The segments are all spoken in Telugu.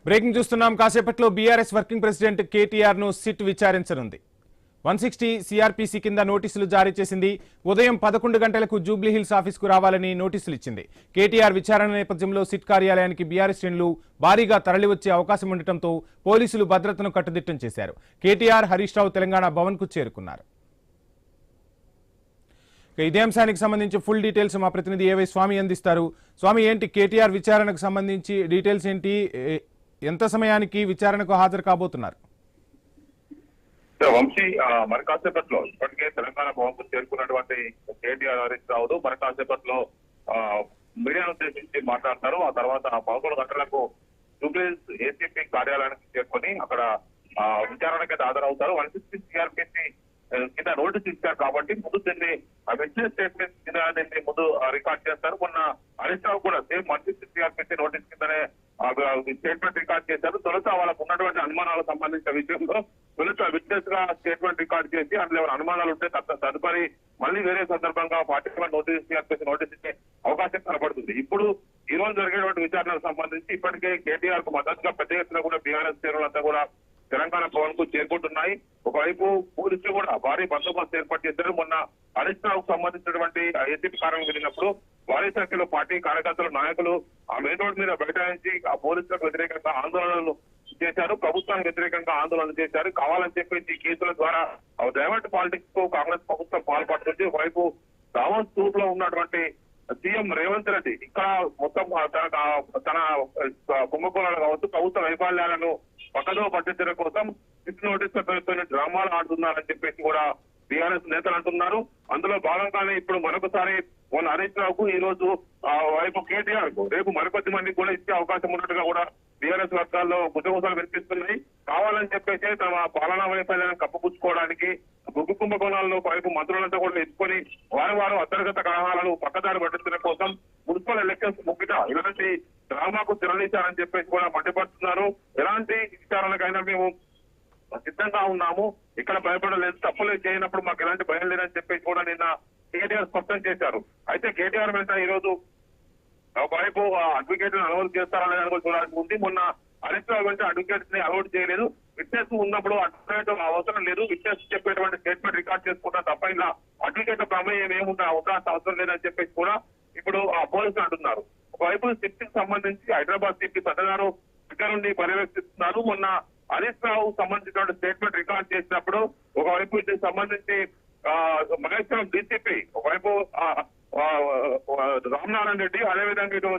బ్రేకింగ్ చూస్తున్నాం. కాసేపట్లో బీఆర్ఎస్ వర్కింగ్ ప్రెసిడెంట్ కేటీఆర్ ను సిట్ విచారించనుంది. 160 సిఆర్పీసీ కింద నోటీసులు జారీ చేసింది. ఉదయం 11 గంటలకు జూబ్లీహిల్స్ ఆఫీస్కు రావాలని నోటీసులు ఇచ్చింది. కేటీఆర్ విచారణ నేపథ్యంలో సిట్ కార్యాలయానికి బీఆర్ఎస్ శ్రేణులు భారీగా తరలివచ్చే అవకాశం ఉండటంతో పోలీసులు భద్రతను కట్టుదిట్టం చేశారు. కేటీఆర్, హరీష్ రావు తెలంగాణ భవన్ కు చేరుకున్నారు. ఇదే అంశానికి సంబంధించి ఫుల్ డీటెయిల్స్ మా ప్రతినిధి ఏవై స్వామి అందిస్తారు. స్వామి, ఏంటి కేటీఆర్ విచారణకు సంబంధించి డీటెయిల్స్ ఏంటి? ఎంత సమయానికి విచారణకు హాజరు కాబోతున్నారు? వంశీ, మరి కాసేపట్లో ఇప్పటికే తెలంగాణ భవన్ కు చేరుకున్నటువంటి కేటీఆర్, హరీష్ రావు మరి కాసేపట్లో మీడియాను ఉద్దేశించి మాట్లాడతారు. ఆ తర్వాత 11 గంటలకు జూబ్లీహిల్స్ ఏసీపీ కార్యాలయానికి చేరుకొని అక్కడ విచారణకైతే హాజరవుతారు. 160 సిఆర్పీసీ కింద నోటీస్ ఇచ్చారు కాబట్టి ముందు దీన్ని విట్నెస్ స్టేట్మెంట్ కింద దీన్ని ముందు రికార్డ్ చేస్తారు. మొన్న హరీష్ రావు కూడా సేమ్ 160 సిఆర్పీసీ నోటీస్ కిందనే స్టేట్మెంట్ రికార్డ్ చేశారు. తొలుత వాళ్ళకు ఉన్నటువంటి అనుమానాలకు సంబంధించిన విషయంలో తొలుత విట్నెస్ గా స్టేట్మెంట్ రికార్డ్ చేసి అందులో ఎవరు అనుమానాలు ఉంటే తదుపరి మళ్ళీ వేరే సందర్భంగా 41 నోటీస్ సిఆర్పీసీ నోటీస్ ఇచ్చే అవకాశం కనబడుతుంది. ఇప్పుడు ఈ రోజు జరిగేటువంటి విచారణకు సంబంధించి ఇప్పటికే కేటీఆర్ కు మద్దతుగా పెద్ద ఎత్తున కూడా బీఆర్ఎస్ శ్రేణులంతా కూడా తెలంగాణ భవన్ కు చేరుకుంటున్నాయి. ఒకవైపు పోలీసులు కూడా భారీ బందోబస్తు ఏర్పాటు చేశారు. మొన్న హరీష్ రావుకు సంబంధించినటువంటి ఏసీపీ కార్యాలయం వెళ్ళినప్పుడు భారీ సంఖ్యలో పార్టీ కార్యకర్తలు, నాయకులు ఆ మెయిన్ రోడ్ మీద బైఠాయించి ఆ పోలీసులకు వ్యతిరేకంగా ఆందోళనలు చేశారు. ప్రభుత్వానికి వ్యతిరేకంగా ఆందోళన చేశారు. కావాలని చెప్పేసి కేసుల ద్వారా డైవర్ట్ పాలిటిక్స్ కు కాంగ్రెస్ ప్రభుత్వం పాల్పడుతుంది. ఒకవైపు దావోస్ టూర్ లో ఉన్నటువంటి సీఎం రేవంత్ రెడ్డి ఇక్కడ మొత్తం తన కుంభకోణాలు కావచ్చు, ప్రభుత్వ వైఫల్యాలను పక్కదో పట్టించడం కోసం సిట్ నోటీస్ పేరుతో డ్రామాలు ఆడుతున్నారని చెప్పేసి కూడా బీఆర్ఎస్ నేతలు అంటున్నారు. అందులో భాగంగానే ఇప్పుడు మరొకసారి మొన్న హరీష్ రావుకు ఈ రోజు వైపు కేటీఆర్ కు రేపు మరికొద్ది మందికి కూడా ఇచ్చే అవకాశం ఉన్నట్టుగా కూడా బీఆర్ఎస్ వర్గాల్లో గుసగుసలు వినిపిస్తున్నాయి. కావాలని చెప్పేసి తమ పాలనా వైఫల్యాన్ని కప్పుపుచ్చుకోవడానికి బొగ్గు కుంభకోణాల్లో వైపు మంత్రులంతా కూడా ఎత్తుకొని వారు అంతర్గత కలహాలను పక్కదారి పట్టించడం కోసం మున్సిపల్ ఎలక్షన్స్ ముఖ్యంగా ఇలాంటి డ్రామాకు తెరలించారని చెప్పేసి కూడా మండిపడుతున్నారు. ఎలాంటి విచారణకైనా మేము సిద్ధంగా ఉన్నాము, ఇక్కడ భయపడలేదు, తప్పులు చేయనప్పుడు మాకు ఎలాంటి భయం లేదని చెప్పేసి కూడా నిన్న కేటీఆర్ స్పష్టం చేశారు. అయితే కేటీఆర్ వెంట ఈ రోజు ఒకవైపు అడ్వకేట్ అలవాటు చేస్తారనే కూడా చూడాల్సి ఉంది. మొన్న హరీష్ రావు వెంట అడ్వకేట్స్ ని అలవాటు చేయలేదు. విట్నెస్ ఉన్నప్పుడు అడ్వకేట్ అవసరం లేదు, విట్నెస్ చెప్పేటువంటి స్టేట్మెంట్ రికార్డ్ చేసుకుంటా తప్ప ఇలా అడ్వకేట్ ప్రమేయం ఉండాల్సిన అవసరం లేదని చెప్పేసి కూడా ఇప్పుడు పోలీసులు అంటున్నారు. ఒకవైపు సిట్ కి సంబంధించి హైదరాబాద్ సిట్ సదనారు దగ్గర నుండి పర్యవేక్షిస్తున్నారు. మొన్న హరీష్ రావు సంబంధించిన స్టేట్మెంట్ రికార్డ్ చేసినప్పుడు ఒకవైపు దీనికి సంబంధించి మహేశ్వరం డీసీపీ, ఒకవైపు రామనారాయణ రెడ్డి, అదేవిధంగా ఇటు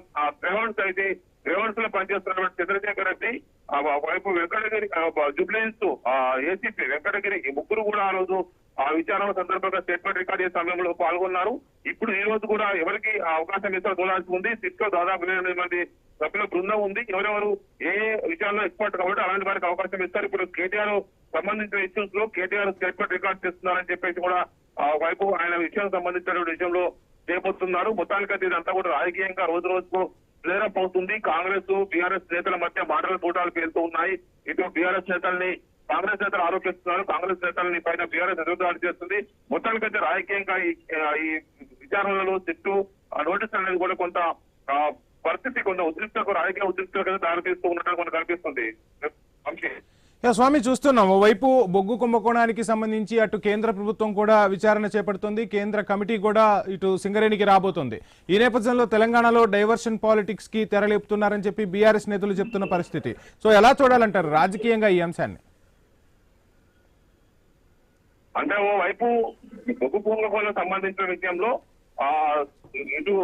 రేవంత్ అయితే రేవంత్ లో పనిచేస్తున్నటువంటి చంద్రశేఖర్ రెడ్డి, ఒకవైపు వెంకటగిరి జూబ్లీహిల్స్ ఏసీపీ వెంకటగిరి, ఈ ముగ్గురు కూడా ఆ రోజు ఆ విచారణ సందర్భంగా స్టేట్మెంట్ రికార్డ్ చేసే సమయంలో పాల్గొన్నారు. ఇప్పుడు ఈ రోజు కూడా ఎవరికి అవకాశం ఇస్తారో చూడాల్సి ఉంది. సిట్ లో దాదాపు 8 మంది సభ్యుల బృందం ఉంది. ఎవరెవరు ఏ విషయాల్లో ఎక్స్పర్ట్ కాబట్టి అలాంటి వారికి అవకాశం ఇస్తారు. ఇప్పుడు కేటీఆర్ సంబంధించిన ఇష్యూస్ లో కేటీఆర్ స్టేట్మెంట్ రికార్డ్ చేస్తున్నారని చెప్పేసి కూడా వైపు ఆయన విషయం సంబంధించిన విషయంలో చేయబోతున్నారు. మొత్తానికైతే ఇదంతా కూడా రాజకీయంగా రోజు రోజుకు ప్లేరప్ అవుతుంది. కాంగ్రెస్ బీఆర్ఎస్ నేతల మధ్య మాటల తూటాలు పేరుతూ ఉన్నాయి. ఇటు బీఆర్ఎస్ నేతల్ని కాంగ్రెస్ నేతలు ఆరోపిస్తున్నారు, కాంగ్రెస్ నేతల్ని పైన బీఆర్ఎస్ ఎదురుదాడి చేస్తుంది. మొత్తానికైతే రాజకీయంగా ఈ విచారణలో సిట్టు నోటీసులు అనేది కూడా కొంత పరిస్థితి కొంత ఉద్రిక్తకు రాజకీయ ఉద్రిక్తకు దారితీస్తూ ఉన్నట్టు మనకు కనిపిస్తుంది. స్వామి, చూస్తున్నాం ఓవైపు బొగ్గు కుంభకోణానికి సంబంధించి అటు కేంద్ర ప్రభుత్వం కూడా విచారణ చేపడుతుంది, కేంద్ర కమిటీ కూడా ఇటు సింగరేణికి రాబోతోంది. ఈ నేపథ్యంలో తెలంగాణలో డైవర్షన్ పాలిటిక్స్ కి తెరలేపుతున్నారని చెప్పి బీఆర్ఎస్ నేతలు చెప్తున్న పరిస్థితి. సో ఎలా చూడాలంటారు రాజకీయంగా ఈ అంశాన్ని? అంటే ఓవైపు బొగ్గు కుంభకోణం సంబంధించిన విషయంలో ఇటు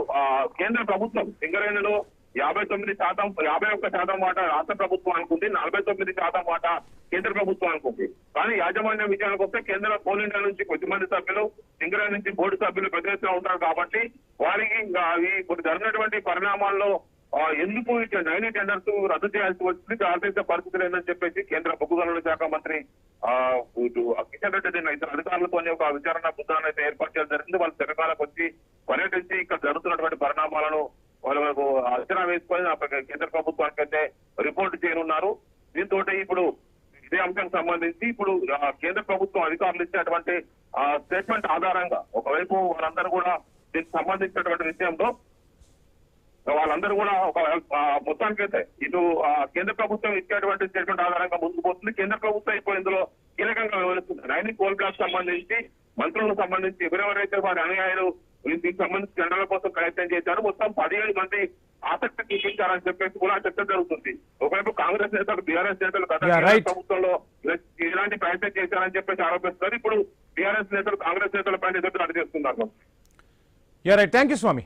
కేంద్ర ప్రభుత్వం సింగరేణిలో 51% వాటా రాష్ట్ర ప్రభుత్వం అనుకుంది, 49% వాటా కేంద్ర ప్రభుత్వం అనుకుంది. కానీ యాజమాన్య విషయానికి వస్తే కేంద్ర కోల్ ఇండియా నుంచి కొద్దిమంది సభ్యులు, సింగరేణి నుంచి బోర్డు సభ్యులు పెద్ద ఎత్తున ఉంటారు కాబట్టి వారికి ఇప్పుడు జరిగినటువంటి పరిణామాల్లో ఎందుకు 9 టెండర్స్ రద్దు చేయాల్సి వచ్చింది, భారతదేశ పరిస్థితులు ఏందని చెప్పేసి కేంద్ర బొగ్గు గనుల శాఖ మంత్రి కిషన్ రెడ్డి నిన్న ఇద్దరు అధికారులతో ఒక విచారణ బృందాన్ని అయితే ఏర్పాటు చేయడం జరిగింది. వాళ్ళు తెలంగాణకు వచ్చి పర్యటించి ఇక్కడ జరుగుతున్నటువంటి పరిణామాలను వాళ్ళకు అంచనా వేసుకొని కేంద్ర ప్రభుత్వానికి అయితే రిపోర్ట్ చేయనున్నారు. దీంతో ఇప్పుడు ఇదే అంశానికి సంబంధించి ఇప్పుడు కేంద్ర ప్రభుత్వం అధికారులు ఇచ్చినటువంటి స్టేట్మెంట్ ఆధారంగా ఒకవైపు వాళ్ళందరూ కూడా దీనికి సంబంధించినటువంటి విషయంలో వాళ్ళందరూ కూడా ఒక మొత్తానికైతే ఇటు కేంద్ర ప్రభుత్వం ఇచ్చేటువంటి స్టేట్మెంట్ ఆధారంగా ముందుకు పోతుంది. కేంద్ర ప్రభుత్వం ఇప్పుడు ఇందులో కీలకంగా వివరిస్తుంది. నైని కోల్ బ్లాక్ సంబంధించి మంత్రులకు సంబంధించి ఎవరెవరైతే వారి అనుయాయులు దీనికి సంబంధించి జెండర్ల కోసం ప్రయత్నం చేశారు, మొత్తం 17 మంది ఆసక్తి చూపించారని చెప్పేసి కూడా చర్చ జరుగుతుంది. ఒకవైపు కాంగ్రెస్ నేతలు, బీఆర్ఎస్ నేతలు గత Yeah, right. ప్రభుత్వంలో ఇలాంటి ప్రయత్నం చేశారని చెప్పేసి ఆరోపిస్తున్నారు. ఇప్పుడు బీఆర్ఎస్ నేతలు కాంగ్రెస్ నేతల పైన ఎదురు దాడి చేస్తున్నారు. Right, thank you Swamy.